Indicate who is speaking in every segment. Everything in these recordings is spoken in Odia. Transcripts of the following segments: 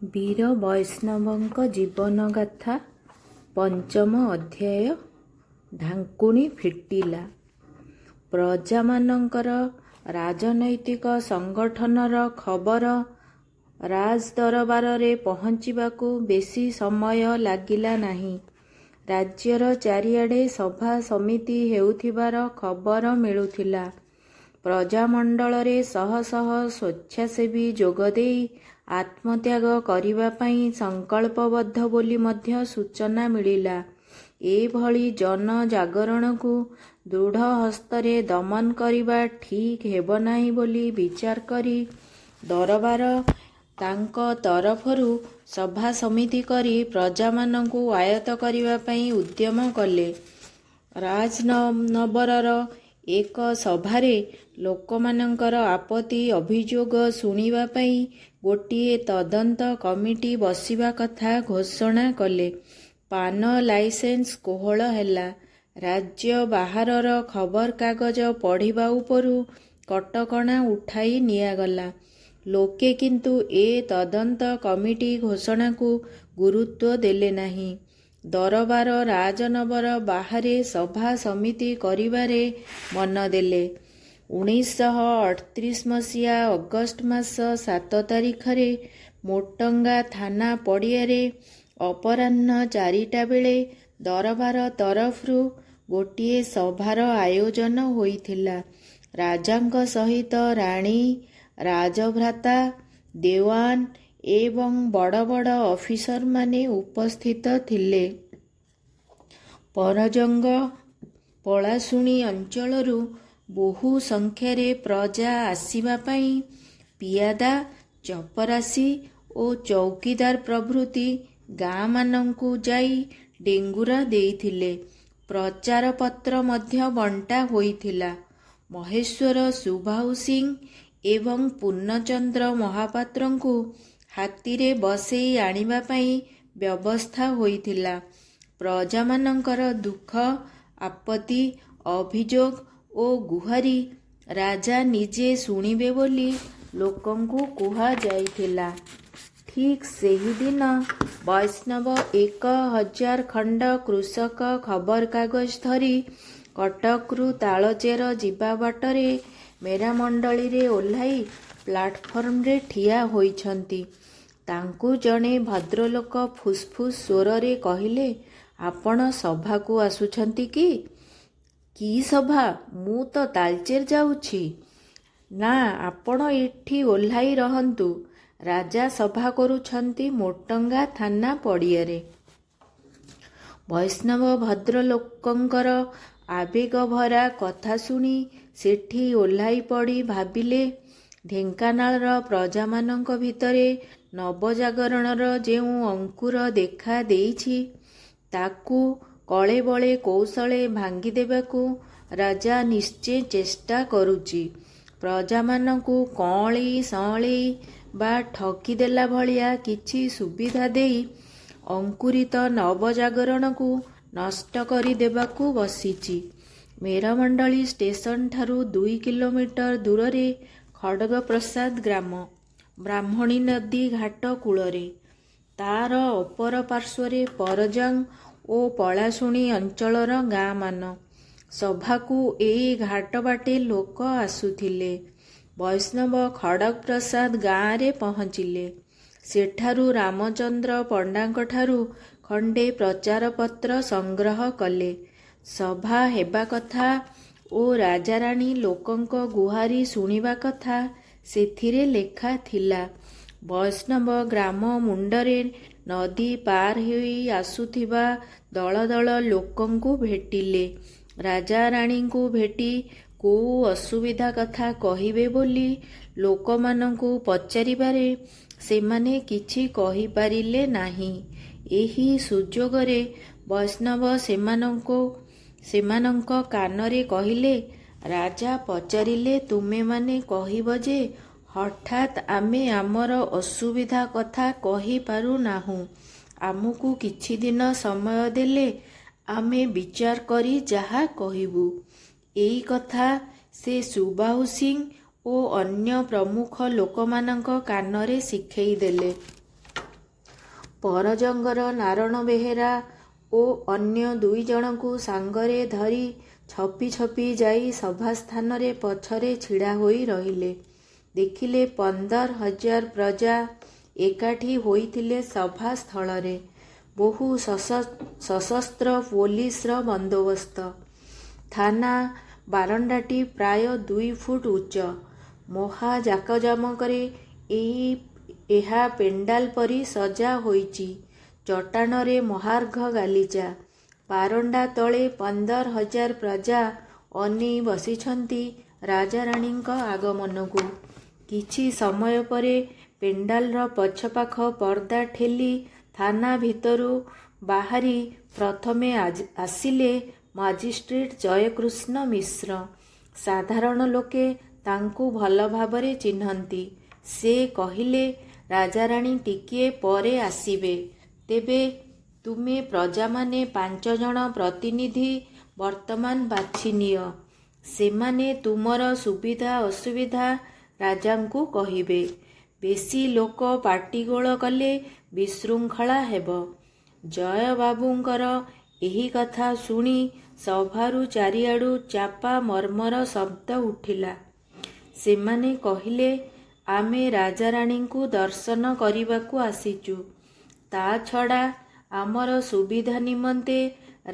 Speaker 1: ବୀର ବୈଷ୍ଣବଙ୍କ ଜୀବନଗାଥା ପଞ୍ଚମ ଅଧ୍ୟାୟ। ଢାଙ୍କୁଣୀ ଫିଟିଲା। ପ୍ରଜାମାନଙ୍କର ରାଜନୈତିକ ସଂଗଠନର ଖବର ରାଜଦରବାରରେ ପହଞ୍ଚିବାକୁ ବେଶୀ ସମୟ ଲାଗିଲା ନାହିଁ। ରାଜ୍ୟର ଚାରିଆଡ଼େ ସଭା ସମିତି ହେଉଥିବାର ଖବର ମିଳୁଥିଲା। ପ୍ରଜାମଣ୍ଡଳରେ ଶହ ଶହ ସ୍ୱେଚ୍ଛାସେବୀ ଯୋଗଦେଇ ଆତ୍ମତ୍ୟାଗ କରିବା ପାଇଁ ସଂକଳ୍ପବଦ୍ଧ ବୋଲି ମଧ୍ୟ ସୂଚନା ମିଳିଲା। ଏଭଳି ଜନଜାଗରଣକୁ ଦୃଢ଼ ହସ୍ତରେ ଦମନ କରିବା ଠିକ୍ ହେବ ନାହିଁ ବୋଲି ବିଚାର କରି ଦରବାର ତାଙ୍କ ତରଫରୁ ସଭା ସମିତି କରି ପ୍ରଜାମାନଙ୍କୁ ଆୟତ୍ତ କରିବା ପାଇଁ ଉଦ୍ୟମ କଲେ। ରାଜନବରର ଏକ ସଭାରେ ଲୋକମାନଙ୍କର ଆପତ୍ତି ଅଭିଯୋଗ ଶୁଣିବା ପାଇଁ ଗୋଟିଏ ତଦନ୍ତ କମିଟି ବସିବା କଥା ଘୋଷଣା କଲେ। ପାନ ଲାଇସେନ୍ସ କୋହଳ ହେଲା। ରାଜ୍ୟ ବାହାରର ଖବରକାଗଜ ପଢ଼ିବା ଉପରୁ କଟକଣା ଉଠାଇ ନିଆଗଲା। ଲୋକେ କିନ୍ତୁ ଏ ତଦନ୍ତ କମିଟି ଘୋଷଣାକୁ ଗୁରୁତ୍ୱ ଦେଲେ ନାହିଁ। ଦରବାର ରାଜନବର ବାହାରେ ସଭା ସମିତି କରିବାରେ ମନ ଦେଲେ। 1938 ମସିହା ଅଗଷ୍ଟ ମାସ 7 ତାରିଖରେ ମୋଟଙ୍ଗା ଥାନା ପଡ଼ିଆରେ ଅପରାହ୍ନ 4ଟା ବେଳେ ଦରବାର ତରଫରୁ ଗୋଟିଏ ସଭାର ଆୟୋଜନ ହୋଇଥିଲା। ରାଜାଙ୍କ ସହିତ ରାଣୀ, ରାଜଭ୍ରାତା, ଦେୱାନ ଏବଂ ବଡ଼ ବଡ଼ ଅଫିସରମାନେ ଉପସ୍ଥିତ ଥିଲେ। ପରଜଙ୍ଗ ପଳାଶୁଣୀ ଅଞ୍ଚଳରୁ ବହୁ ସଂଖ୍ୟାରେ ପ୍ରଜା ଆସିବା ପାଇଁ ପିଆଦା, ଚପରାସୀ ଓ ଚୌକିଦାର ପ୍ରଭୃତି ଗାଁମାନଙ୍କୁ ଯାଇ ଡେଙ୍ଗୁରା ଦେଇଥିଲେ। ପ୍ରଚାରପତ୍ର ମଧ୍ୟ ବଣ୍ଟା ହୋଇଥିଲା। ମହେଶ୍ୱର ସୁବାହୁ ସିଂ ଏବଂ ପୂର୍ଣ୍ଣଚନ୍ଦ୍ର ମହାପାତ୍ରଙ୍କୁ ହାତୀରେ ବସେଇ ଆଣିବା ପାଇଁ ବ୍ୟବସ୍ଥା ହୋଇଥିଲା। ପ୍ରଜାମାନଙ୍କର ଦୁଃଖ, ଆପତ୍ତି, ଅଭିଯୋଗ ଓ ଗୁହାରି ରାଜା ନିଜେ ଶୁଣିବେ ବୋଲି ଲୋକଙ୍କୁ କୁହାଯାଇଥିଲା। ଠିକ୍ ସେହିଦିନ ବୈଷ୍ଣବ 1000 ଖଣ୍ଡ କୃଷକ ଖବରକାଗଜ ଧରି କଟକରୁ ତାଳଚେର ଯିବା ବାଟରେ ମେରାମଣ୍ଡଳୀରେ ଓହ୍ଲାଇ ପ୍ଲାଟଫର୍ମରେ ଠିଆ ହୋଇଛନ୍ତି। ତାଙ୍କୁ ଜଣେ ଭଦ୍ରଲୋକ ଫୁସ୍ଫୁସ୍ ସ୍ୱରରେ କହିଲେ, ଆପଣ ସଭାକୁ ଆସୁଛନ୍ତି କି? କି ସଭା? ମୁଁ ତ ତାଳଚେର ଯାଉଛି। ନା, ଆପଣ ଏଠି ଓହ୍ଲାଇ ରହନ୍ତୁ। ରାଜା ସଭା କରୁଛନ୍ତି ମୋଟଙ୍ଗା ଥାନା ପଡ଼ିଆରେ। ବୈଷ୍ଣବ ଭଦ୍ରଲୋକଙ୍କର ଆବେଗଭରା କଥା ଶୁଣି ସେଠି ଓହ୍ଲାଇ ପଡ଼ି ଭାବିଲେ, ଢେଙ୍କାନାଳର ପ୍ରଜାମାନଙ୍କ ଭିତରେ ନବଜାଗରଣର ଯେଉଁ ଅଙ୍କୁର ଦେଖା ଦେଇଛି, ତାକୁ କଳେବଳେ କୌଶଳେ ଭାଙ୍ଗିଦେବାକୁ ରାଜା ନିଶ୍ଚେ ଚେଷ୍ଟା କରୁଛି। ପ୍ରଜାମାନଙ୍କୁ କଅଁଳେଇ ସଅଁଳେଇ ବା ଠକିଦେଲା ଭଳିଆ କିଛି ସୁବିଧା ଦେଇ ଅଙ୍କୁରିତ ନବଜାଗରଣକୁ ନଷ୍ଟ କରିଦେବାକୁ ବସିଛି। ମେରାମଣ୍ଡଳୀ ଷ୍ଟେସନଠାରୁ 2 କିଲୋମିଟର ଦୂରରେ ଖଡ଼ଗପ୍ରସାଦ ଗ୍ରାମ, ବ୍ରାହ୍ମଣୀ ନଦୀ ଘାଟ କୂଳରେ। ତାର ଅପର ପାର୍ଶ୍ୱରେ ପରଜଙ୍ଗ ଓ ପଳାଶୁଣୀ ଅଞ୍ଚଳର ଗାଁମାନ। ସଭାକୁ ଏଇ ଘାଟ ବାଟେ ଲୋକ ଆସୁଥିଲେ। ବୈଷ୍ଣବ ଖଡ଼ଗପ୍ରସାଦ ଗାଁରେ ପହଞ୍ଚିଲେ। ସେଠାରୁ ରାମଚନ୍ଦ୍ର ପଣ୍ଡାଙ୍କଠାରୁ ଖଣ୍ଡେ ପ୍ରଚାରପତ୍ର ସଂଗ୍ରହ କଲେ। ସଭା ହେବା କଥା ଓ ରାଜାରାଣୀ ଲୋକଙ୍କ ଗୁହାରି ଶୁଣିବା କଥା ସେଥିରେ ଲେଖା ଥିଲା। ବୈଷ୍ଣବ ଗ୍ରାମ ମୁଣ୍ଡରେ ନଦୀ ପାର ହୋଇ ଆସୁଥିବା ଦଳ ଦଳ ଲୋକଙ୍କୁ ଭେଟିଲେ। ରାଜାରାଣୀଙ୍କୁ ଭେଟି କୋଉ ଅସୁବିଧା କଥା କହିବେ ବୋଲି ଲୋକମାନଙ୍କୁ ପଚାରିବାରେ ସେମାନେ କିଛି କହିପାରିଲେ ନାହିଁ। ଏହି ସୁଯୋଗରେ ବୈଷ୍ଣବ ସେମାନଙ୍କ କାନରେ କହିଲେ, ରାଜା ପଚାରିଲେ ତୁମେମାନେ କହିବ ଯେ ହଠାତ୍ ଆମେ ଆମର ଅସୁବିଧା କଥା କହିପାରୁନାହୁଁ। ଆମକୁ କିଛି ଦିନ ସମୟ ଦେଲେ ଆମେ ବିଚାର କରି ଯାହା କହିବୁ। ଏଇ କଥା ସେ ସୁବାହୁ ସିଂ ଓ ଅନ୍ୟ ପ୍ରମୁଖ ଲୋକମାନଙ୍କ କାନରେ ଶିଖେଇ ଦେଲେ। ପରଜଙ୍ଗର ନାରଣ ବେହେରା ଓ ଅନ୍ୟ 2 ଜଣଙ୍କୁ ସାଙ୍ଗରେ ଧରି ଛପି ଛପି ଯାଇ ସଭାସ୍ଥାନରେ ପଛରେ ଛିଡ଼ା ହୋଇ ରହିଲେ। ଦେଖିଲେ 15,000 ପ୍ରଜା ଏକାଠି ହୋଇଥିଲେ ସଭାସ୍ଥଳରେ। ବହୁ ସଶସ୍ତ୍ର ପୋଲିସର ବନ୍ଦୋବସ୍ତ। ଥାନା ବାରଣ୍ଡାଟି ପ୍ରାୟ 2 ଫୁଟ ଉଚ୍ଚ। ମହା ଜାକଜମକରେ ଏହା ପେଣ୍ଡାଲ ପରି ସଜା ହୋଇଛି। ଚଟାଣରେ ମହାର୍ଘ ଗାଲିଚା। ବାରଣ୍ଡା ତଳେ 15,000 ପ୍ରଜା ଅନେଇ ବସିଛନ୍ତି ରାଜାରାଣୀଙ୍କ ଆଗମନକୁ। କିଛି ସମୟ ପରେ ପେଣ୍ଡାଲର ପଛପାଖ ପର୍ଦ୍ଦା ଠେଲି ଥାନା ଭିତରୁ ବାହାରି ପ୍ରଥମେ ଆସିଲେ ମାଜିଷ୍ଟ୍ରେଟ ଜୟକୃଷ୍ଣ ମିଶ୍ର। ସାଧାରଣ ଲୋକେ ତାଙ୍କୁ ଭଲ ଭାବରେ ଚିହ୍ନନ୍ତି। ସେ କହିଲେ, ରାଜାରାଣୀ ଟିକିଏ ପରେ ଆସିବେ। ତେବେ ତୁମେ ପ୍ରଜାମାନେ 5 ଜଣ ପ୍ରତିନିଧି ବର୍ତ୍ତମାନ ବାଛିନିଅ। ସେମାନେ ତୁମର ସୁବିଧା ଅସୁବିଧା ରାଜାଙ୍କୁ କହିବେ। ବେଶୀ ଲୋକ ପାଟିଗୋଳ କଲେ ବିଶୃଙ୍ଖଳା ହେବ। ଜୟବାବୁଙ୍କର ଏହି କଥା ଶୁଣି ସଭାରୁ ଚାରିଆଡ଼ୁ ଚାପା ମର୍ମର ଶବ୍ଦ ଉଠିଲା। ସେମାନେ କହିଲେ, ଆମେ ରାଜାରାଣୀଙ୍କୁ ଦର୍ଶନ କରିବାକୁ ଆସିଛୁ। ତା ଛଡ଼ା ଆମର ସୁବିଧା ନିମନ୍ତେ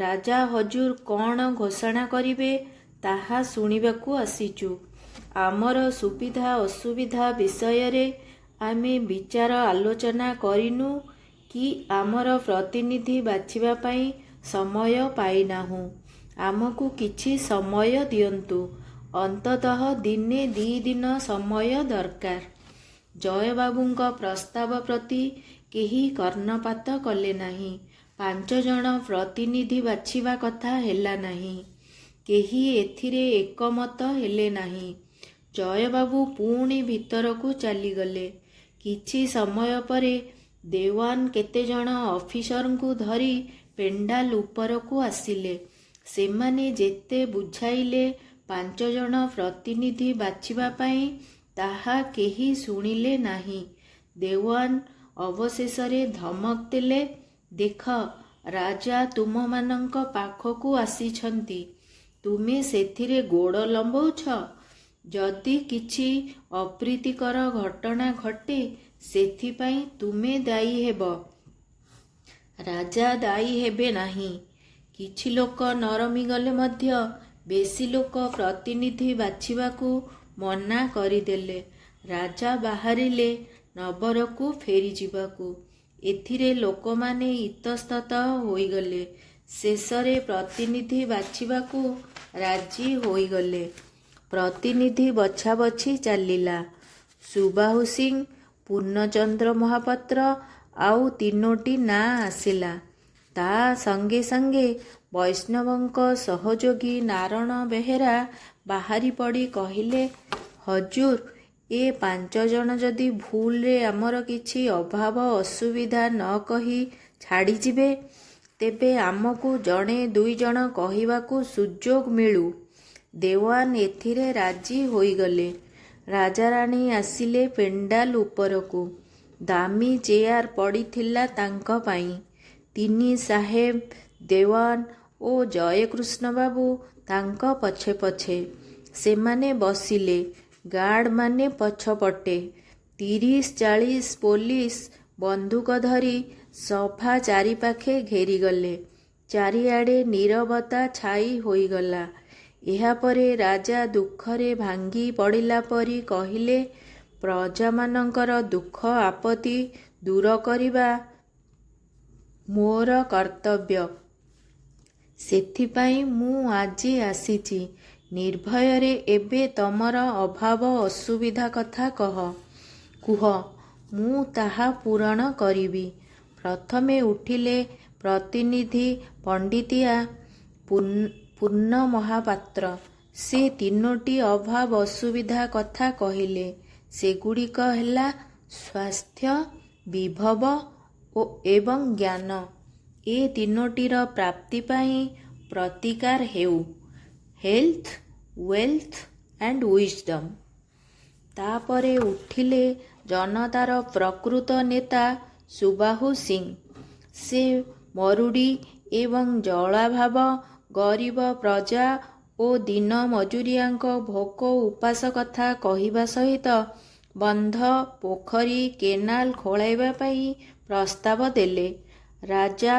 Speaker 1: ରାଜା ହଜୁର କ'ଣ ଘୋଷଣା କରିବେ ତାହା ଶୁଣିବାକୁ ଆସିଛୁ। ଆମର ସୁବିଧା ଅସୁବିଧା ବିଷୟରେ ଆମେ ବିଚାର ଆଲୋଚନା କରିନୁ କି ଆମର ପ୍ରତିନିଧି ବାଛିବା ପାଇଁ ସମୟ ପାଇନାହୁଁ। ଆମକୁ କିଛି ସମୟ ଦିଅନ୍ତୁ। ଅନ୍ତତଃ ଦିନେ 2 ଦିନ ସମୟ ଦରକାର। ଜୟବାବୁଙ୍କ ପ୍ରସ୍ତାବ ପ୍ରତି କେହି କର୍ଣ୍ଣପାତ କଲେ ନାହିଁ। 5 ଜଣ ପ୍ରତିନିଧି ବାଛିବା କଥା ହେଲା ନାହିଁ। କେହି ଏଥିରେ ଏକମତ ହେଲେ ନାହିଁ। ଜୟବାବୁ ପୁଣି ଭିତରକୁ ଚାଲିଗଲେ। କିଛି ସମୟ ପରେ ଦେୱାନ କେତେଜଣ ଅଫିସରଙ୍କୁ ଧରି ପେଣ୍ଡାଲ ଉପରକୁ ଆସିଲେ। ସେମାନେ ଯେତେ ବୁଝାଇଲେ 5 ଜଣ ପ୍ରତିନିଧି ବାଛିବା ପାଇଁ ତାହା କେହି ଶୁଣିଲେ ନାହିଁ। ଦେୱାନ ଅବଶେଷରେ ଧମକ ଦେଲେ, ଦେଖ, ରାଜା ତୁମମାନଙ୍କ ପାଖକୁ ଆସିଛନ୍ତି। ତୁମେ ସେଥିରେ ଗୋଡ଼ ଲମ୍ବଉଛ। ଯଦି କିଛି ଅପ୍ରୀତିକର ଘଟଣା ଘଟେ ସେଥିପାଇଁ ତୁମେ ଦାୟୀ ହେବ। ରାଜା ଦାୟୀ ହେବେ ନାହିଁ। କିଛି ଲୋକ ନରମି ଗଲେ ମଧ୍ୟ ବେଶୀ ଲୋକ ପ୍ରତିନିଧି ବାଛିବାକୁ ମନା କରିଦେଲେ। ରାଜା ବାହାରିଲେ ନଗରକୁ ଫେରିଯିବାକୁ। ଏଥିରେ ଲୋକମାନେ ଇତସ୍ତତଃ ହୋଇଗଲେ। ଶେଷରେ ପ୍ରତିନିଧି ବାଛିବାକୁ ରାଜି ହୋଇଗଲେ। ପ୍ରତିନିଧି ବଛାବଛି ଚାଲିଲା। ସୁବାହୁ ସିଂ, ପୂର୍ଣ୍ଣଚନ୍ଦ୍ର ମହାପାତ୍ର ଆଉ 3ଟି ନାଁ ଆସିଲା। ତା ସଙ୍ଗେ ସଙ୍ଗେ ବୈଷ୍ଣବଙ୍କ ସହଯୋଗୀ ନାରଣ ବେହେରା ବାହାରି ପଡ଼ି କହିଲେ, ହଜୁର, ଏ 5 ଜଣ ଯଦି ଭୁଲରେ ଆମର କିଛି ଅଭାବ ଅସୁବିଧା ନ କହି ଛାଡ଼ିଯିବେ, ତେବେ ଆମକୁ 1-2 ଜଣ କହିବାକୁ ସୁଯୋଗ ମିଳୁ। ଦେୱାନ ଏଥିରେ ରାଜି ହୋଇଗଲେ। ରାଜାରାଣୀ ଆସିଲେ ପେଣ୍ଡାଲ ଉପରକୁ। ଦାମୀ ଚେୟାର ପଡ଼ିଥିଲା ତାଙ୍କ ପାଇଁ। 3 ସାହେବ, ଦେୱାନ ଓ ଜୟକୃଷ୍ଣବାବୁ ତାଙ୍କ ପଛେ ପଛେ। ସେମାନେ ବସିଲେ। ଗାର୍ଡମାନେ ପଛପଟେ। 30-40 ପୋଲିସ ବନ୍ଧୁକ ଧରି ସଭା ଚାରିପାଖେ ଘେରିଗଲେ। ଚାରିଆଡ଼େ ନୀରବତା ଛାଇ ହୋଇଗଲା। ଏହାପରେ ରାଜା ଦୁଃଖରେ ଭାଙ୍ଗି ପଡ଼ିଲା ପରି କହିଲେ, ପ୍ରଜାମାନଙ୍କର ଦୁଃଖ ଆପତ୍ତି ଦୂର କରିବା ମୋର କର୍ତ୍ତବ୍ୟ। ସେଥିପାଇଁ ମୁଁ ଆଜି ଆସିଛି। ନିର୍ଭୟରେ ଏବେ ତମର ଅଭାବ ଅସୁବିଧା କଥା କୁହ, ମୁଁ ତାହା ପୂରଣ କରିବି। ପ୍ରଥମେ ଉଠିଲେ ପ୍ରତିନିଧି ପଣ୍ଡିତିଆ ପୂର୍ଣ୍ଣ ମହାପାତ୍ର। ସେ 3ଟି ଅଭାବ ଅସୁବିଧା କଥା କହିଲେ। ସେଗୁଡ଼ିକ ହେଲା ସ୍ୱାସ୍ଥ୍ୟ, ବିଭବ ଏବଂ ଜ୍ଞାନ। ଏ 3ଟିର ପ୍ରାପ୍ତି ପାଇଁ ପ୍ରତିକାର ହେଉ। Health, wealth and wisdom. ତାପରେ ଉଠିଲେ ଜନତାର ପ୍ରକୃତ ନେତା ସୁବାହୁ ସିଂ। ସେ ମରୁଡ଼ି ଏବଂ ଜଳାଭାବ, ଗରିବ ପ୍ରଜା ଓ ଦିନ ମଜୁରିଆଙ୍କ ଭୋକ ଉପାସ କଥା କହିବା ସହିତ ବନ୍ଧ, ପୋଖରୀ, କେନାଲ ଖୋଳାଇବା ପାଇଁ ପ୍ରସ୍ତାବ ଦେଲେ। ରାଜା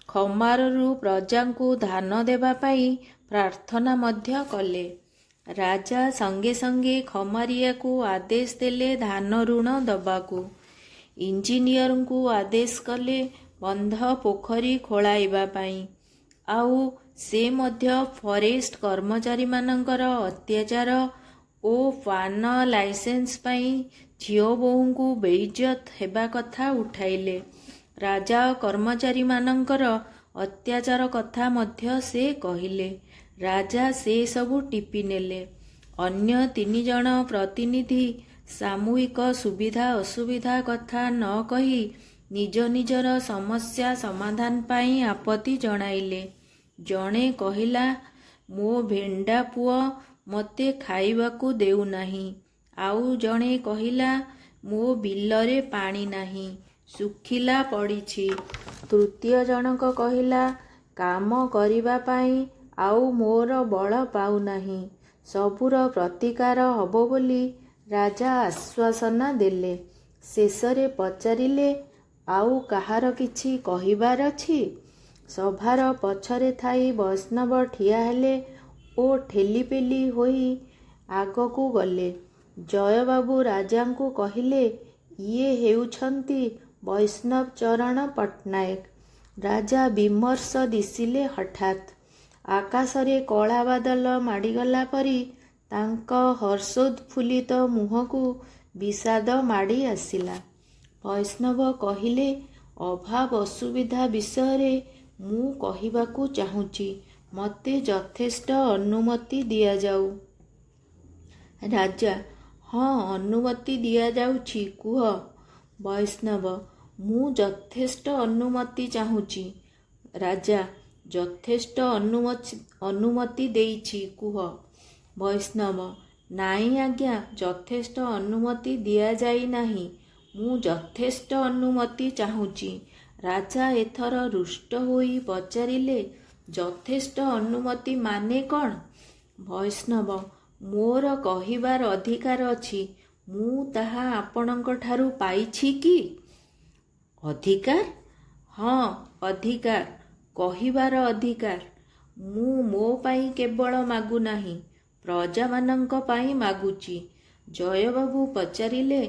Speaker 1: ଖମାରରୁ ପ୍ରଜାଙ୍କୁ ଧାନ ଦେବା ପାଇଁ ପ୍ରାର୍ଥନା ମଧ୍ୟ କଲେ। ରାଜା ସଙ୍ଗେ ସଙ୍ଗେ ଖମାରିଆକୁ ଆଦେଶ ଦେଲେ ଧାନ ଋଣ ଦବାକୁ। ଇଞ୍ଜିନିୟରଙ୍କୁ ଆଦେଶ କଲେ ବନ୍ଧ, ପୋଖରୀ ଖୋଳାଇବା ପାଇଁ। ଆଉ ସେ ମଧ୍ୟ ଫରେଷ୍ଟ କର୍ମଚାରୀମାନଙ୍କର ଅତ୍ୟାଚାର ଓ ପାନ ଲାଇସେନ୍ସ ପାଇଁ ଝିଅ ବୋହୂଙ୍କୁ ବେଇଜ୍ଜତ ହେବା କଥା ଉଠାଇଲେ। ରାଜା ଓ କର୍ମଚାରୀମାନଙ୍କର ଅତ୍ୟାଚାର କଥା ମଧ୍ୟ ସେ କହିଲେ। ରାଜା ସେ ସବୁ ଟିପି ନେଲେ। ଅନ୍ୟ 3 ଜଣ ପ୍ରତିନିଧି ସାମୂହିକ ସୁବିଧା ଅସୁବିଧା କଥା ନ କହି ନିଜ ନିଜର ସମସ୍ୟା ସମାଧାନ ପାଇଁ ଆପତ୍ତି ଜଣାଇଲେ। ଜଣେ କହିଲା, ମୋ ଭେଣ୍ଡା ପୁଅ ମୋତେ ଖାଇବାକୁ ଦେଉନାହିଁ। ଆଉ ଜଣେ କହିଲା, ମୋ ବିଲରେ ପାଣି ନାହିଁ, ଶୁଖିଲା ପଡ଼ିଛି। ତୃତୀୟ ଜଣକ କହିଲା, କାମ କରିବା ପାଇଁ ଆଉ ମୋର ବଳ ପାଉନାହିଁ। ସବୁର ପ୍ରତିକାର ହବ ବୋଲି ରାଜା ଆଶ୍ୱାସନା ଦେଲେ। ଶେଷରେ ପଚାରିଲେ, ଆଉ କାହାର କିଛି କହିବାର ଅଛି? ସଭାର ପଛରେ ଥାଇ ବୈଷ୍ଣବ ଠିଆ ହେଲେ ଓ ଠେଲିପେଲି ହୋଇ ଆଗକୁ ଗଲେ। ଜୟବାବୁ ରାଜାଙ୍କୁ କହିଲେ, ଇଏ ହେଉଛନ୍ତି ବୈଷ୍ଣବ ଚରଣ ପଟ୍ଟନାୟକ। ରାଜା ବିମର୍ଷ ଦିଶିଲେ। ହଠାତ୍ ଆକାଶରେ କଳା ବାଦଲ ମାଡ଼ିଗଲା ପରି ତାଙ୍କ ହର୍ଷୋତ୍ଫୁଲ୍ଲିତ ମୁହଁକୁ ବିଷାଦ ମାଡ଼ି ଆସିଲା। ବୈଷ୍ଣବ କହିଲେ, ଅଭାବ ଅସୁବିଧା ବିଷୟରେ ମୁଁ କହିବାକୁ ଚାହୁଁଛି। ମୋତେ ଯଥେଷ୍ଟ ଅନୁମତି ଦିଆଯାଉ। ରାଜା, ହଁ, ଅନୁମତି ଦିଆଯାଉଛି, କୁହ। ବୈଷ୍ଣବ, ମୁଁ ଯଥେଷ୍ଟ ଅନୁମତି ଚାହୁଁଛି। ରାଜା, ଯଥେଷ୍ଟ ଅନୁମତି ଦେଇଛି, କୁହ। ବୈଷ୍ଣବ, ନାଇଁ ଆଜ୍ଞା, ଯଥେଷ୍ଟ ଅନୁମତି ଦିଆଯାଇ ନାହିଁ। ମୁଁ ଯଥେଷ୍ଟ ଅନୁମତି ଚାହୁଁଛି। ରାଜା ଏଥର ରୁଷ୍ଟ ହୋଇ ପଚାରିଲେ, ଯଥେଷ୍ଟ ଅନୁମତି ମାନେ କ'ଣ? ବୈଷ୍ଣବ, ମୋର କହିବାର ଅଧିକାର ଅଛି। ମୁଁ ତାହା ଆପଣଙ୍କଠାରୁ ପାଇଛି କି? ଅଧିକାର? ହଁ, ଅଧିକାର, କହିବାର ଅଧିକାର। ମୁଁ ମୋ ପାଇଁ କେବଳ ମାଗୁନାହିଁ, ପ୍ରଜାମାନଙ୍କ ପାଇଁ ମାଗୁଛି। ଜୟବାବୁ ପଚାରିଲେ,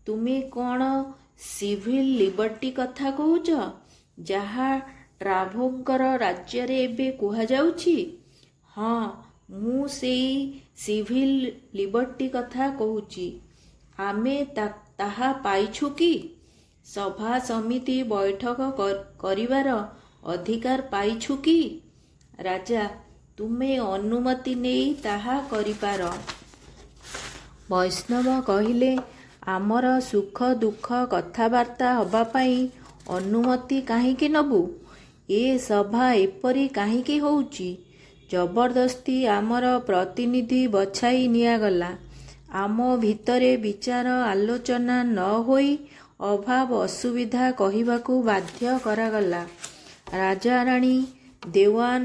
Speaker 1: ତୁମେ କ'ଣ ସିଭିଲ ଲିବର୍ଟି କଥା କହୁଛ, ଯାହା ଟ୍ରାଭୋଙ୍କର ରାଜ୍ୟରେ ଏବେ କୁହାଯାଉଛି? ହଁ, ମୁଁ ସେଇ ସିଭିଲ ଲିବର୍ଟି କଥା କହୁଛି। ଆମେ ତାହା ପାଇଛୁ କି? ସଭା ସମିତି ବୈଠକ କରିବାର ଅଧିକାର ପାଇଛୁ କି? ରାଜା, ତୁମେ ଅନୁମତି ନେଇ ତାହା କରିପାର। ବୈଷ୍ଣବ କହିଲେ, ଆମର ସୁଖ ଦୁଃଖ କଥାବାର୍ତ୍ତା ହବା ପାଇଁ ଅନୁମତି କାହିଁକି ନେବୁ? ଏ ସଭା ଏପରି କାହିଁକି ହେଉଛି? ଜବରଦସ୍ତି ଆମର ପ୍ରତିନିଧି ବଛାଇ ନିଆଗଲା। ଆମ ଭିତରେ ବିଚାର ଆଲୋଚନା ନ ହୋଇ ଅଭାବ ଅସୁବିଧା କହିବାକୁ ବାଧ୍ୟ କରାଗଲା। ରାଜାରାଣୀ, ଦେୱାନ,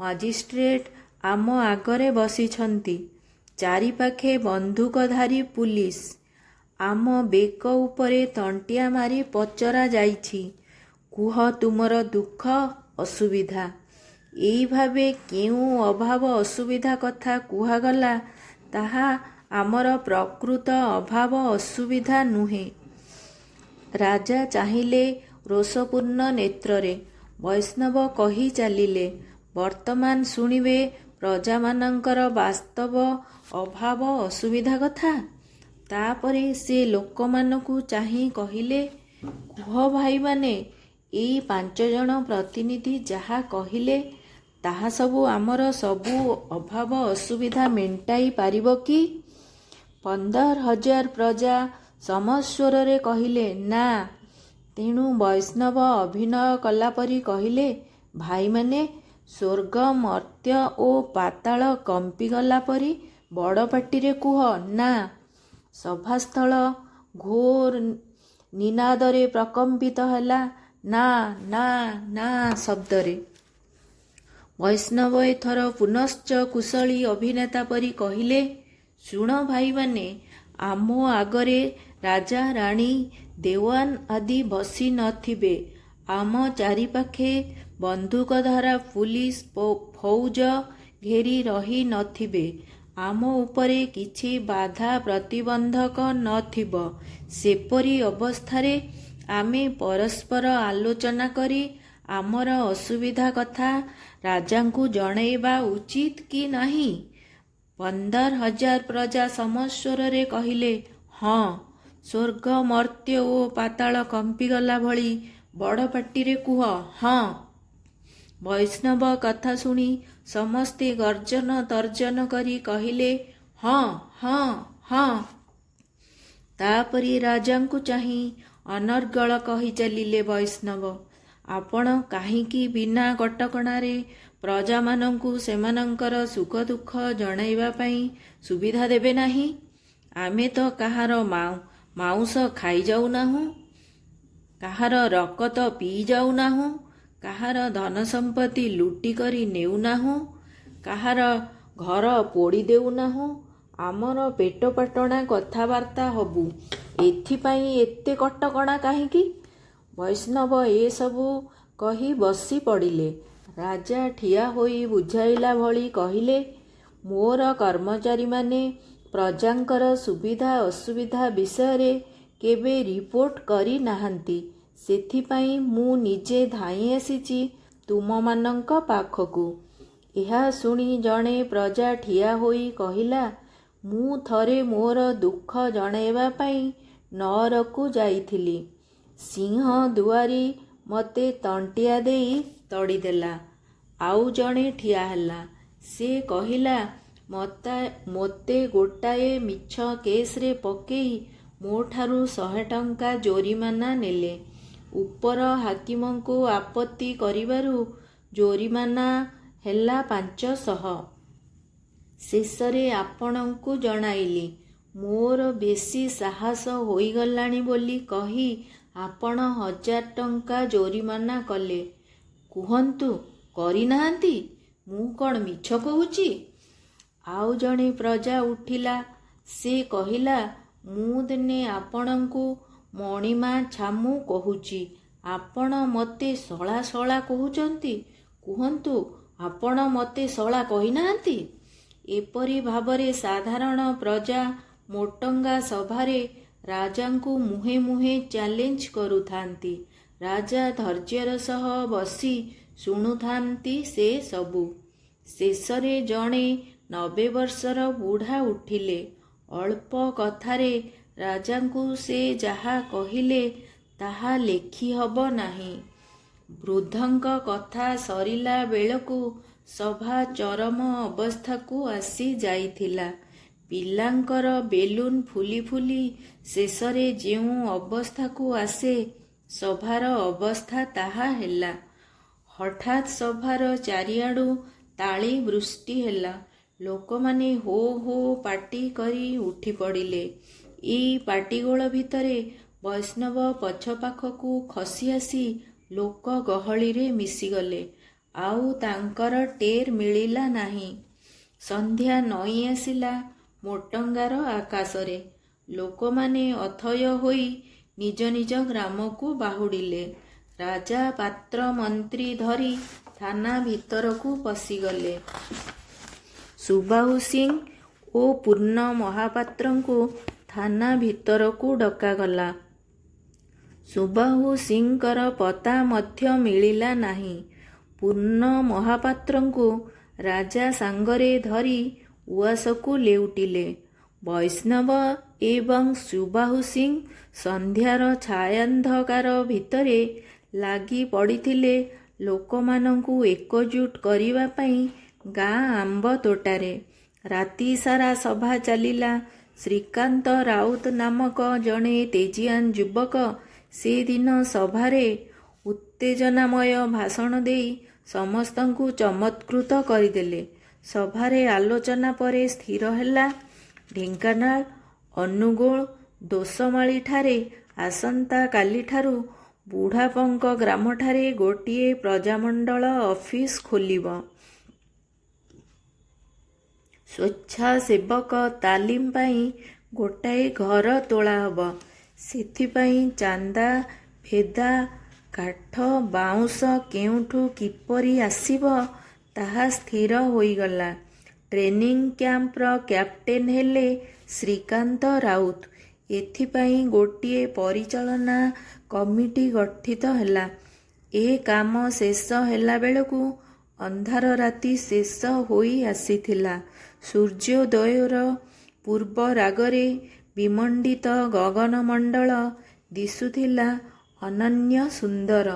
Speaker 1: ମାଜିଷ୍ଟ୍ରେଟ ଆମ ଆଗରେ ବସିଛନ୍ତି। ଚାରିପାଖେ ବନ୍ଧୁକଧାରୀ ପୁଲିସ। ଆମ ବେକ ଉପରେ ତଣ୍ଟିଆ ମାରି ପଚରା ଯାଇଛି, କୁହ ତୁମର ଦୁଃଖ ଅସୁବିଧା। ଏଇ ଭାବେ କେଉଁ ଅଭାବ ଅସୁବିଧା କଥା କୁହାଗଲା, ତାହା ଆମର ପ୍ରକୃତ ଅଭାବ ଅସୁବିଧା ନୁହେଁ। ରାଜା ଚାହିଁଲେ ରୋଷପୂର୍ଣ୍ଣ ନେତ୍ରରେ। ବୈଷ୍ଣବ କହି ଚାଲିଲେ, ବର୍ତ୍ତମାନ ଶୁଣିବେ ପ୍ରଜାମାନଙ୍କର ବାସ୍ତବ ଅଭାବ ଅସୁବିଧା କଥା। ତାପରେ ସେ ଲୋକମାନଙ୍କୁ ଚାହିଁ କହିଲେ, କୁହ ଭାଇମାନେ, ଏଇ 5 ଜଣ ପ୍ରତିନିଧି ଯାହା କହିଲେ, ତାହା ସବୁ ଆମର ସବୁ ଅଭାବ ଅସୁବିଧା ମେଣ୍ଟାଇ ପାରିବ କି? 15,000 ପ୍ରଜା ସମସ୍ୱରରେ କହିଲେ, ନା। ତେଣୁ ବୈଷ୍ଣବ ଅଭିନୟ କଲାପରି କହିଲେ, ଭାଇମାନେ, ସ୍ୱର୍ଗ, ମର୍ତ୍ତ୍ୟ ଓ ପାତାଳ କମ୍ପିଗଲା ପରି ବଡ଼ ପାଟିରେ କୁହ, ନା। ସଭାସ୍ଥଳ ଘୋର ନିନାଦରେ ପ୍ରକମ୍ପିତ ହେଲା। ନା ନା ନା ଶବ୍ଦରେ। ବୈଷ୍ଣବ ଏଥର ପୁନଶ୍ଚ କୁଶଳୀ ଅଭିନେତା ପରି କହିଲେ, ଶୁଣ ଭାଇମାନେ, ଆମ ଆଗରେ ରାଜା ରାଣୀ ଦେୱାନ ଆଦି ବସି ନଥିବେ। ଆମ ଚାରିପାଖେ ବନ୍ଧୁକଧରା ପୁଲିସ ଫୌଜ ଘେରି ରହି ନଥିବେ। ଆମ ଉପରେ କିଛି ବାଧା ପ୍ରତିବନ୍ଧକ ନଥିବ। ସେପରି ଅବସ୍ଥାରେ ଆମେ ପରସ୍ପର ଆଲୋଚନା କରି ଆମର ଅସୁବିଧା କଥା ରାଜାଙ୍କୁ ଜଣାଇବା ଉଚିତ କି ନାହିଁ? 15,000 ପ୍ରଜା ସମସ୍ୱରରେ କହିଲେ, ହଁ। ସ୍ୱର୍ଗ ମର୍ତ୍ତ୍ୟ ଓ ପାତାଳ କମ୍ପିଗଲା ଭଳି ବଡ଼ ପାଟିରେ କୁହ, ହଁ। ବୈଷ୍ଣବ କଥା ଶୁଣି ସମସ୍ତେ ଗର୍ଜନ ତର୍ଜନ କରି କହିଲେ, ହଁ ହଁ ହଁ। ତାପରେ ରାଜାଙ୍କୁ ଚାହିଁ ଅନର୍ଗଳ କହି ଚାଲିଲେ ବୈଷ୍ଣବ, ଆପଣ କାହିଁକି ବିନା କଟକଣାରେ ପ୍ରଜାମାନଙ୍କୁ ସେମାନଙ୍କର ସୁଖ ଦୁଃଖ ଜଣାଇବା ପାଇଁ ସୁବିଧା ଦେବେ ନାହିଁ? ଆମେ ତ କାହାର ମାଉଁସ ଖାଇଯାଉନାହୁଁ, କାହାର ରକତ ପିଇ ଯାଉନାହୁଁ, କାହାର ଧନ ସମ୍ପତ୍ତି ଲୁଟି କରି ନେଉନାହୁଁ, କାହାର ଘର ପୋଡ଼ି ଦେଉନାହୁଁ। ଆମର ପେଟପାଟଣା କଥାବାର୍ତ୍ତା ହବୁ, ଏଥିପାଇଁ ଏତେ କଟକଣା କାହିଁକି? ବୈଷ୍ଣବ ଏସବୁ କହି ବସି ପଡ଼ିଲେ। ରାଜା ଠିଆ ହୋଇ ବୁଝାଇଲା ଭଳି କହିଲେ, ମୋର କର୍ମଚାରୀମାନେ ପ୍ରଜାଙ୍କର ସୁବିଧା ଅସୁବିଧା ବିଷୟରେ କେବେ ରିପୋର୍ଟ କରି ନାହାନ୍ତି। ସେଥିପାଇଁ ମୁଁ ନିଜେ ଧାଇଁ ଆସିଛି ତୁମମାନଙ୍କ ପାଖକୁ। ଏହା ଶୁଣି ଜଣେ ପ୍ରଜା ଠିଆ ହୋଇ କହିଲା, ମୁଁ ଥରେ ମୋର ଦୁଃଖ ଜଣାଇବା ପାଇଁ ନଅରକୁ ଯାଇଥିଲି। ସିଂହ ଦୁଆରୀ ମୋତେ ତଣ୍ଟିଆ ଦେଇ ତଡ଼ିଦେଲା। ଆଉ ଜଣେ ଠିଆ ହେଲା। ସେ କହିଲା, ମୋତେ ଗୋଟାଏ ମିଛ କେସରେ ପକେଇ ମୋଠାରୁ 100 ଟଙ୍କା ଜୋରିମାନା ନେଲେ। ଉପର ହାକିମଙ୍କୁ ଆପତ୍ତି କରିବାରୁ ଜୋରିମାନା ହେଲା 500। ଶେଷରେ ଆପଣଙ୍କୁ ଜଣାଇଲି। ମୋର ବେଶି ସାହସ ହୋଇଗଲାଣି ବୋଲି କହି ଆପଣ 1000 ଟଙ୍କା ଜୋରିମାନା କଲେ। କୁହନ୍ତୁ, କରିନାହାନ୍ତି? ମୁଁ କ'ଣ ମିଛ କହୁଛି? ଆଉ ଜଣେ ପ୍ରଜା ଉଠିଲା। ସେ କହିଲା, ମୁଁ ଦିନେ ଆପଣଙ୍କୁ ମଣିମା ଛାମୁ କହୁଛି, ଆପଣ ମୋତେ ଶଳା ଶଳା କହୁଛନ୍ତି। କୁହନ୍ତୁ, ଆପଣ ମୋତେ ଶଳା କହିନାହାନ୍ତି? ଏପରି ଭାବରେ ସାଧାରଣ ପ୍ରଜା ମୋଟଙ୍ଗା ସଭାରେ ରାଜାଙ୍କୁ ମୁହେଁ ମୁହେଁ ଚ୍ୟାଲେଞ୍ଜ କରୁଥାନ୍ତି। ରାଜା ଧୈର୍ଯ୍ୟର ସହ ବସି ଶୁଣୁଥାନ୍ତି ସେ ସବୁ। ଶେଷରେ ଜଣେ 90 ବର୍ଷର ବୁଢ଼ା ଉଠିଲେ। ଅଳ୍ପ କଥାରେ ରାଜାଙ୍କୁ ସେ ଯାହା କହିଲେ ତାହା ଲେଖି ହବ ନାହିଁ। ବୃଦ୍ଧଙ୍କ କଥା ସରିଲା ବେଳକୁ ସଭା ଚରମ ଅବସ୍ଥାକୁ ଆସି ଯାଇଥିଲା। ପିଲାଙ୍କର ବେଲୁନ୍ ଫୁଲି ଫୁଲି ଶେଷରେ ଯେଉଁ ଅବସ୍ଥାକୁ ଆସେ, ସଭାର ଅବସ୍ଥା ତାହା ହେଲା। ହଠାତ୍ ସଭାର ଚାରିଆଡ଼ୁ ତାଳି ବୃଷ୍ଟି ହେଲା। ଲୋକମାନେ ହୋ ହୋ ପାଟି କରି ଉଠି ପଡ଼ିଲେ। ଏଇ ପାଟିଗୋଳ ଭିତରେ ବୈଷ୍ଣବ ପଛ ପାଖକୁ ଖସି ଆସି ଲୋକ ଗହଳିରେ ମିଶିଗଲେ। ଆଉ ତାଙ୍କର ଟେର୍ ମିଳିଲା ନାହିଁ। ସନ୍ଧ୍ୟା ନଇଁ ଆସିଲା ମୋଟଙ୍ଗାର ଆକାଶରେ। ଲୋକମାନେ ଅଥୟ ହୋଇ ନିଜ ନିଜ ଗ୍ରାମକୁ ବାହୁଡ଼ିଲେ। ରାଜା ପାତ୍ର ମନ୍ତ୍ରୀ ଧରି ଥାନା ଭିତରକୁ ପଶିଗଲେ। ସୁବାହୁ ସିଂ ଓ ପୂର୍ଣ୍ଣ ମହାପାତ୍ରଙ୍କୁ ଥାନା ଭିତରକୁ ଡକାଗଲା। ସୁବାହୁ ସିଂଙ୍କର ପତା ମଧ୍ୟ ମିଳିଲା ନାହିଁ। ପୂର୍ଣ୍ଣ ମହାପାତ୍ରଙ୍କୁ ରାଜା ସାଙ୍ଗରେ ଧରି ଉଆସକୁ ଲେଉଟିଲେ। ବୈଷ୍ଣବ ଏବଂ ସୁବାହୁ ସିଂ ସନ୍ଧ୍ୟାର ଛାୟାନ୍ଧକାର ଭିତରେ ଲାଗି ପଡ଼ିଥିଲେ ଲୋକମାନଙ୍କୁ ଏକଜୁଟ କରିବା ପାଇଁ ଗାଁ ଆମ୍ବ ତୋଟାରେ। ରାତି ସାରା ସଭା ଚାଲିଲା। ଶ୍ରୀକାନ୍ତ ରାଉତ ନାମକ ଜଣେ ତେଜିଆନ ଯୁବକ ସେଦିନ ସଭାରେ ଉତ୍ତେଜନାମୟ ଭାଷଣ ଦେଇ ସମସ୍ତଙ୍କୁ ଚମତ୍କୃତ କରିଦେଲେ। ସଭାରେ ଆଲୋଚନା ପରେ ସ୍ଥିର ହେଲା, ଢେଙ୍କାନାଳ, ଅନୁଗୁଳ, ଦୋସମାଳିଠାରେ ଆସନ୍ତାକାଲିଠାରୁ ବୁଢ଼ାପଙ୍କ ଗ୍ରାମଠାରେ ଗୋଟିଏ ପ୍ରଜାମଣ୍ଡଳ ଅଫିସ ଖୋଲିବ। ସ୍ୱେଚ୍ଛାସେବକ ତାଲିମ ପାଇଁ ଗୋଟାଏ ଘର ତୋଳା ହେବ। ସେଥିପାଇଁ ଚାନ୍ଦା, ଭେଦା, କାଠ, ବାଉଁଶ କେଉଁଠୁ କିପରି ଆସିବ ତାହା ସ୍ଥିର ହୋଇଗଲା। ଟ୍ରେନିଂ କ୍ୟାମ୍ପର କ୍ୟାପ୍ଟେନ ହେଲେ ଶ୍ରୀକାନ୍ତ ରାଉତ। ଏଥିପାଇଁ ଗୋଟିଏ ପରିଚାଳନା କମିଟି ଗଠିତ ହେଲା। ଏ କାମ ଶେଷ ହେଲାବେଳକୁ ଅନ୍ଧାର ରାତି ଶେଷ ହୋଇ ଆସିଥିଲା। ସୂର୍ଯ୍ୟୋଦୟର ପୂର୍ବ ରାଗରେ ବିମଣ୍ଡିତ ଗଗନମଣ୍ଡଳ ଦିଶୁଥିଲା ଅନନ୍ୟ ସୁନ୍ଦର।